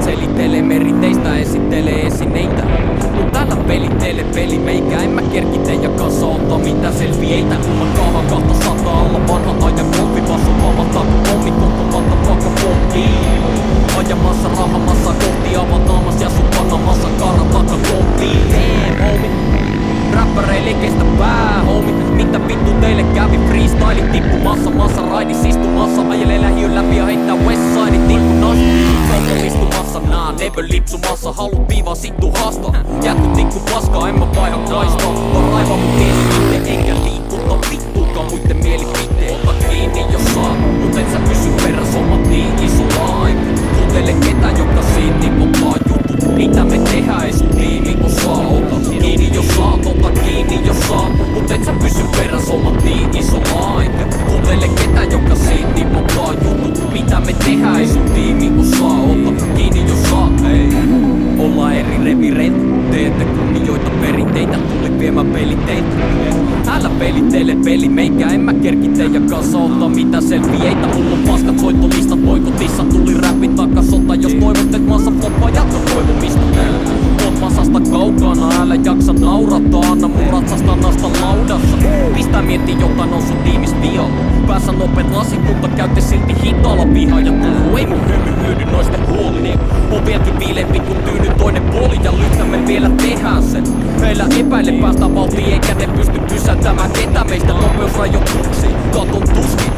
selittelee meriteistä, esittelee esineitä. Mut tällä pelittelee peli meikä, en mä kerki teidän kanssa ottaa mitään selfieitä. Mä kaavan 200 alla vanha ajan kolpi, vasu vamata pommi, koko matta pakka pompiin. Ajamassa rahamassa kohti avataamassa ja sun panamassa karataka kohtiin. Damn homie, räppäreille kestä pää homie. Mitä vittu teille kävi freestyle tippumassa, massa raidis istumassa, ajelee lähiön läpi ja heittää westside tikkunas. Koko istumassa nää never lipsumassa, haluut viivaa sittu haasta. Jätku tikku paskaa, en mä vaiha kaistaa. Vaan raiva mun mielipite, enkä liikutta vittuukaan muitten mielipiteet. Ota kiinni jos saat, mut et sä pysy peräs, omat niin iso laika. Kuuntele ketä joka siitä popaa jutut, mitä me tehdään, ei sun tiimi osaa. Ota kiinni jos saat, ota kiinni jos saat, mut et sä pysy peräs, omat niin iso laika. Kuuntele ketä joka siitä popaa jutut, mitä me tehdään, ei sun tiimi osaa. Ota kiinni jos saat, ei. Ollaan eri revireitä, teette kunnioita perinteitä, tuli viemään peliteitä. Älä pelitteile peli meikä, en mä kerki teidän kanssa ottaa mitään selfieitä. Mulla on paskat soittolistat, boikotissa tuli räppi takasota. Jos toivot et maassa floppaa, jatka toivomista. Oot masasta kaukana, älä jaksa naurata, anna mun ratsasta nasta laudassa. Pistää miettii jotain on sun tiimis vialla. Päässä nopeet lasit, mutta käytte silti hitaalla pihaa ja puhuu. Ei mun hymy noisten huolini. On vieläkin viileempi kun tyyny toinen puoli ja lyhtä me vielä tehdään sen. Meillä epäile päästä vauhtiin eikä ne pysty pysäyttämään ketä meistä nopeusrajoituksiin. Katon tuskin,